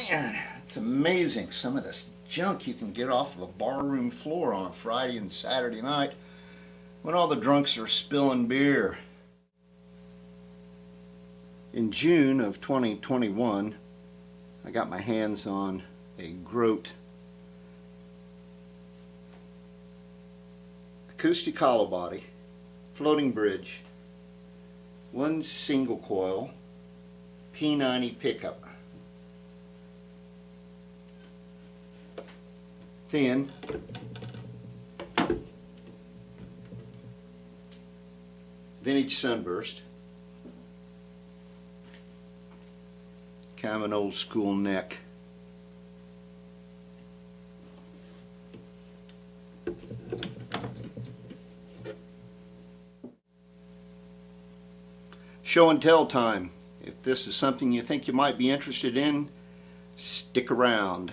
Man, it's amazing some of this junk you can get off of a barroom floor on a Friday and Saturday night when all the drunks are spilling beer. In June of 2021, I got my hands on a Grote acoustic hollow body, floating bridge, one single coil, P90 pickup. Thin, vintage sunburst, kind of an old school neck. Show and tell time. If this is something you think you might be interested in, stick around.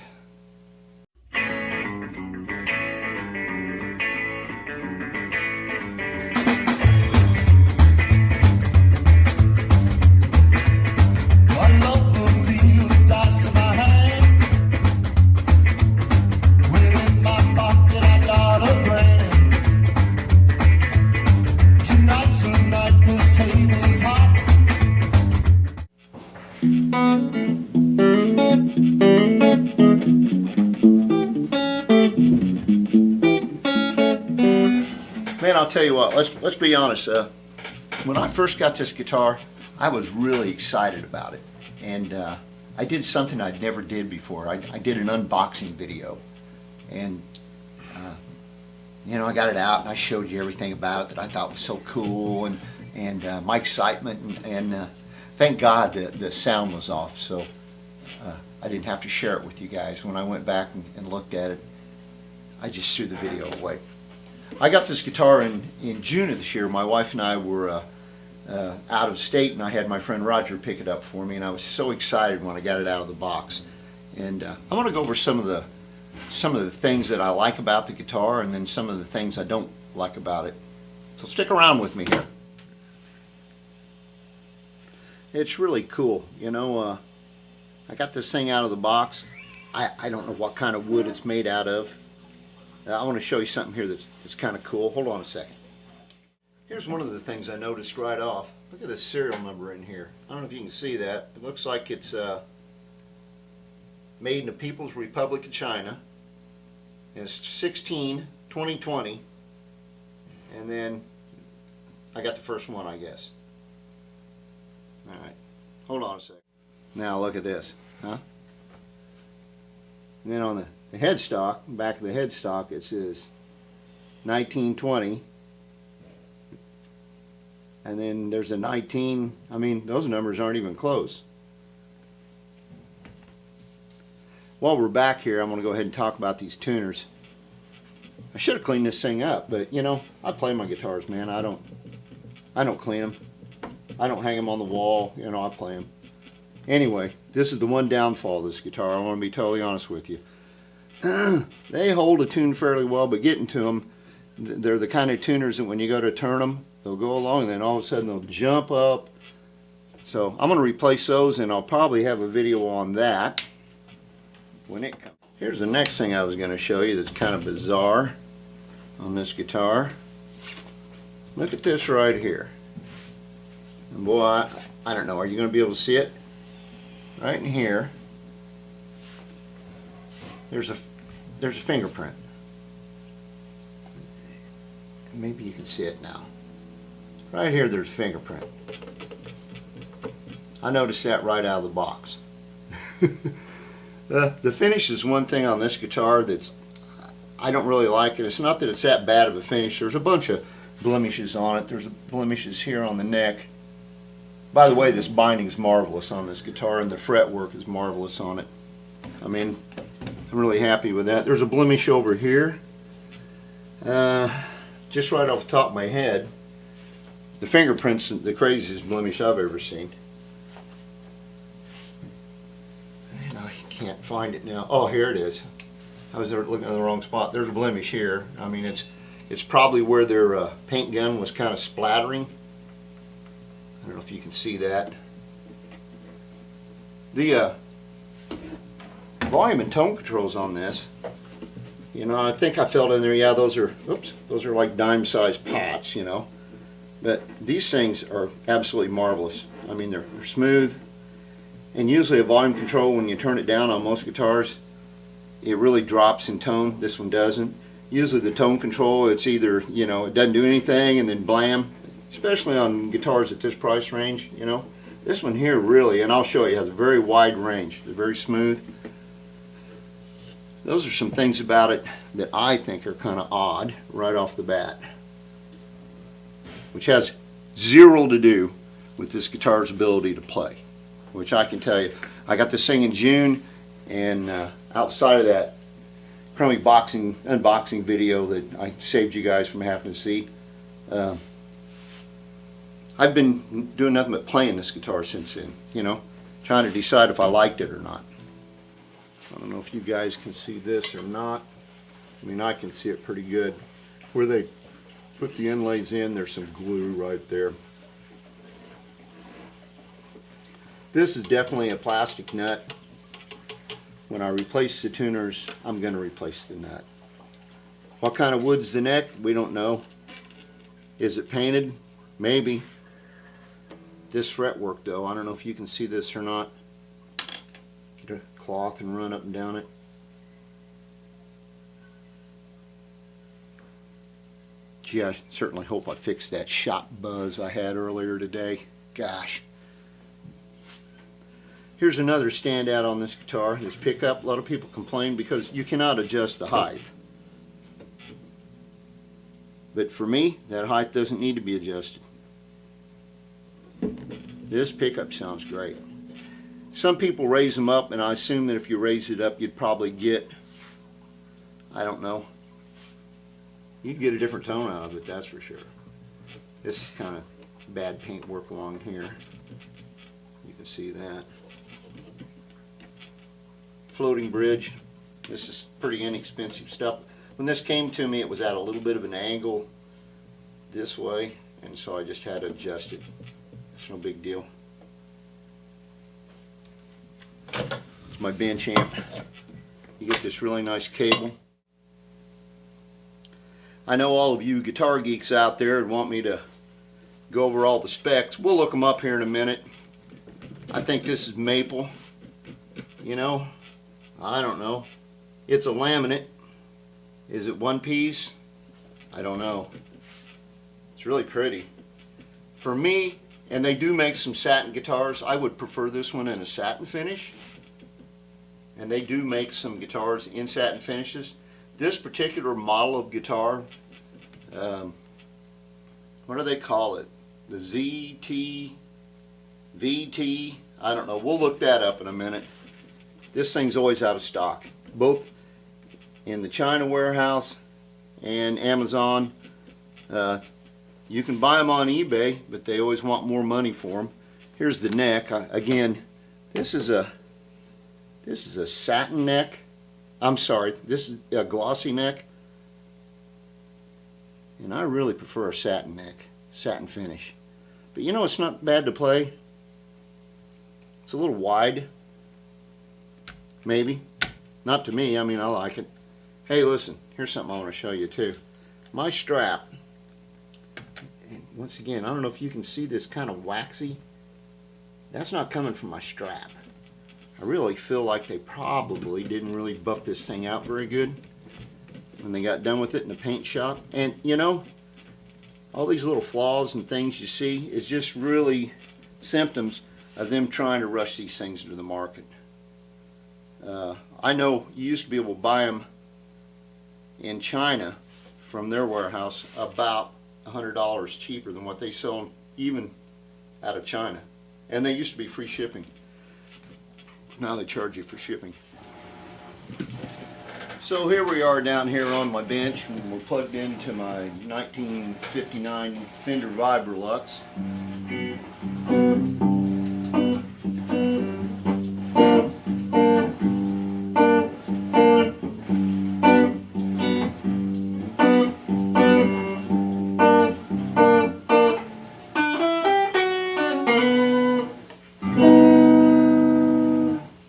Man, I'll tell you what, let's be honest. When I first got this guitar, I was really excited about it. And I did something I'd never did before. I did an unboxing video. And, you know, I got it out and I showed you everything about it that I thought was so cool and my excitement. And thank God the sound was off, so I didn't have to share it with you guys. When I went back and looked at it, I just threw the video away. I got this guitar in June of this year. My wife and I were out of state, and I had my friend Roger pick it up for me, and I was so excited when I got it out of the box. And I want to go over some of the things that I like about the guitar, and then some of the things I don't like about it. So stick around with me here. It's really cool, you know. I got this thing out of the box. I don't know what kind of wood it's made out of. I want to show you something here that's kind of cool. Hold on a second. Here's one of the things I noticed right off. Look at this serial number in here. I don't know if you can see that. It looks like it's made in the People's Republic of China. And it's 16/2020. And then I got the first one, I guess. Alright, hold on a second. Now look at this, huh? And then on the headstock, back of the headstock, it says 1920. And then there's a 19, I mean, those numbers aren't even close. While we're back here, I'm going to go ahead and talk about these tuners. I should have cleaned this thing up, but you know, I play my guitars, man. I don't clean them. I don't hang them on the wall, you know, I play them. Anyway, this is the one downfall of this guitar. I want to be totally honest with you. They hold a tune fairly well, but getting to them, they're the kind of tuners that when you go to turn them, they'll go along and then all of a sudden they'll jump up. So I'm going to replace those, and I'll probably have a video on that when it comes. Here's the next thing I was going to show you that's kind of bizarre on this guitar. Look at this right here. And boy, I don't know, are you going to be able to see it? Right in here, there's a fingerprint. Maybe you can see it now. Right here, there's a fingerprint. I noticed that right out of the box. The finish is one thing on this guitar that's I don't really like it. It's not that it's that bad of a finish. There's a bunch of blemishes on it. There's blemishes here on the neck. By the way, this binding is marvelous on this guitar, and the fretwork is marvelous on it. I mean, I'm really happy with that. There's a blemish over here, just right off the top of my head. The fingerprint's the craziest blemish I've ever seen. And I can't find it now. Oh, here it is. I was looking at the wrong spot. There's a blemish here. I mean, it's probably where their paint gun was kind of splattering. I don't know if you can see that. The volume and tone controls on this. You know, I think I felt in there, yeah, those are, oops, those are like dime-sized pots, you know. But these things are absolutely marvelous. I mean, they're smooth. And usually a volume control, when you turn it down on most guitars, it really drops in tone. This one doesn't. Usually the tone control, it's either, you know, it doesn't do anything and then blam. Especially on guitars at this price range, you know. This one here really, and I'll show you, has a very wide range. It's very smooth. Those are some things about it that I think are kind of odd right off the bat, which has zero to do with this guitar's ability to play, which I can tell you. I got this thing in June, and outside of that crummy unboxing video that I saved you guys from having to see, I've been doing nothing but playing this guitar since then, you know, trying to decide if I liked it or not. I don't know if you guys can see this or not. I mean, I can see it pretty good. Where they put the inlays in, there's some glue right there. This is definitely a plastic nut. When I replace the tuners, I'm going to replace the nut. What kind of wood's the neck? We don't know. Is it painted? Maybe. This fretwork though, I don't know if you can see this or not. Get a cloth and run up and down it. Gee, I certainly hope I fixed that shot buzz I had earlier today. Gosh. Here's another standout on this guitar, this pickup. A lot of people complain because you cannot adjust the height. But for me, that height doesn't need to be adjusted. This pickup sounds great. Some people raise them up, and I assume that if you raise it up, you'd probably get, I don't know, you'd get a different tone out of it, that's for sure. This is kind of bad paint work along here. You can see that. Floating bridge. This is pretty inexpensive stuff. When this came to me, it was at a little bit of an angle this way, and so I just had to adjust it. It's no big deal. It's my bench amp. You get this really nice cable. I know all of you guitar geeks out there would want me to go over all the specs. We'll look them up here in a minute. I think this is maple. You know, I don't know. It's a laminate. Is it one piece? I don't know. It's really pretty. For me, and they do make some satin guitars, I would prefer this one in a satin finish. And they do make some guitars in satin finishes. This particular model of guitar, what do they call it? The ZT, VT, I don't know. We'll look that up in a minute. This thing's always out of stock, both in the China warehouse and Amazon. You can buy them on eBay, but they always want more money for them. Here's the neck. Again, this is a satin neck. I'm sorry, this is a glossy neck. And I really prefer a satin neck, satin finish. But you know, it's not bad to play. It's a little wide. Maybe. Not to me, I mean, I like it. Hey, listen, here's something I want to show you too. My strap, and once again, I don't know if you can see this kind of waxy. That's not coming from my strap. I really feel like they probably didn't really buff this thing out very good when they got done with it in the paint shop. And you know, all these little flaws and things you see is just really symptoms of them trying to rush these things into the market. I know you used to be able to buy them in China from their warehouse about $100 cheaper than what they sell them even out of China. And they used to be free shipping. Now they charge you for shipping. So here we are down here on my bench, and we're plugged into my 1959 Fender Vibrolux.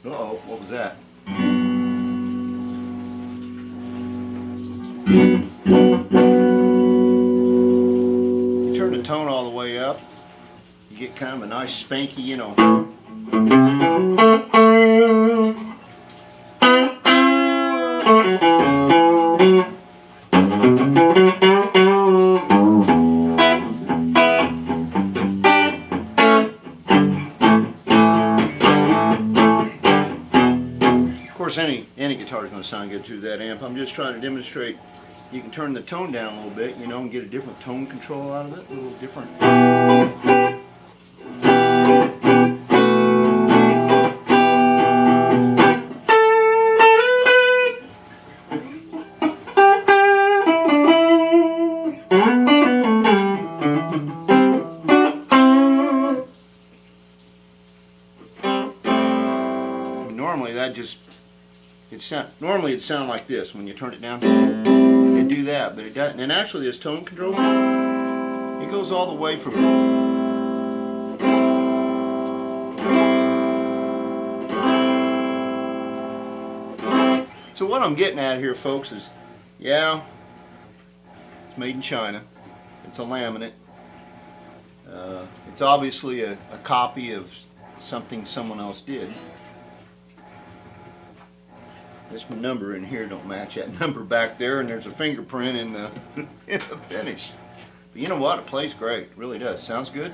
Uh-oh, what was that? You get kind of a nice spanky, you know. Of course, any guitar is going to sound good through that amp. I'm just trying to demonstrate you can turn the tone down a little bit, you know, and get a different tone control out of it, a little different. Normally that just, normally it'd sound like this when you turn it down. It'd do that, but it doesn't. And actually this tone control, it goes all the way from so what I'm getting at here, folks, is yeah, it's made in China. It's a laminate. It's obviously a copy of something someone else did. This number in here don't match that number back there, and there's a fingerprint in the in the finish. But you know what? It plays great. It really does. Sounds good.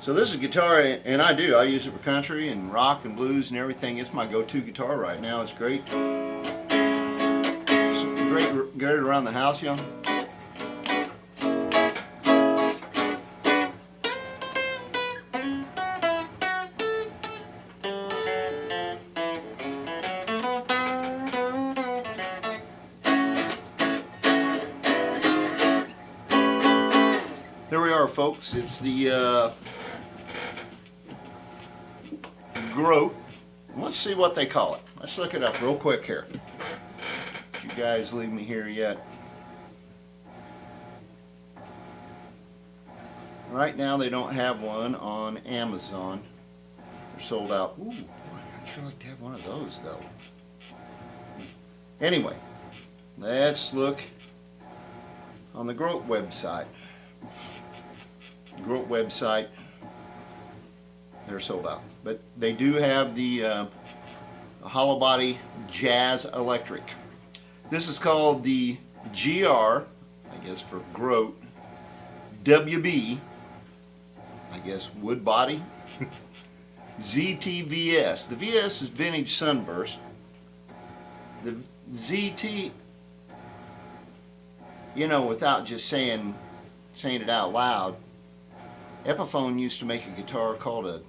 So this is a guitar, and I use it for country and rock and blues and everything. It's my go-to guitar right now. It's great. It's great around the house, young. There we are, folks. It's the Grote. Let's see what they call it. Let's look it up real quick here. Don't you guys leave me here yet. Right now they don't have one on Amazon. They're sold out. Ooh, boy, I'd sure like to have one of those though. Anyway, let's look on the Grote website. Grote website. They're sold out, but they do have the hollow body Jazz Electric. This is called the GR, I guess for Grote, WB, I guess wood body, ZTVS. The VS is Vintage Sunburst. The ZT, you know, without just saying it out loud, Epiphone used to make a guitar called a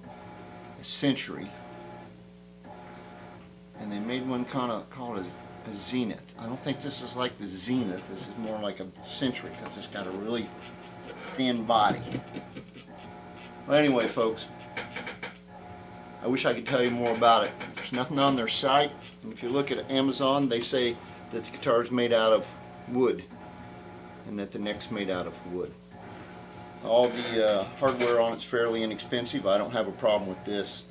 Century, and they made one kind of called a Zenith. I don't think this is like the Zenith. This is more like a Century because it's got a really thin body. Well, anyway, folks, I wish I could tell you more about it. There's nothing on their site, and if you look at Amazon, they say that the guitar is made out of wood and that the neck's made out of wood. All the hardware on it's fairly inexpensive. I don't have a problem with this.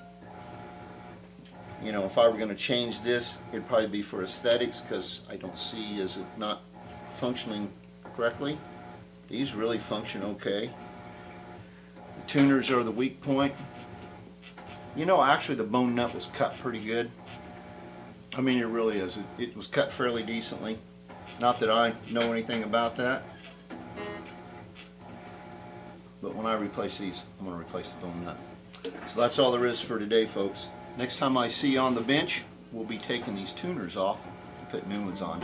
You know, if I were going to change this, it'd probably be for aesthetics because I don't see as it not functioning correctly. These really function okay. The tuners are the weak point. You know, actually the bone nut was cut pretty good. I mean, it really is. It was cut fairly decently. Not that I know anything about that. But when I replace these, I'm going to replace the bone nut. So that's all there is for today, folks. Next time I see you on the bench, we'll be taking these tuners off and putting new ones on.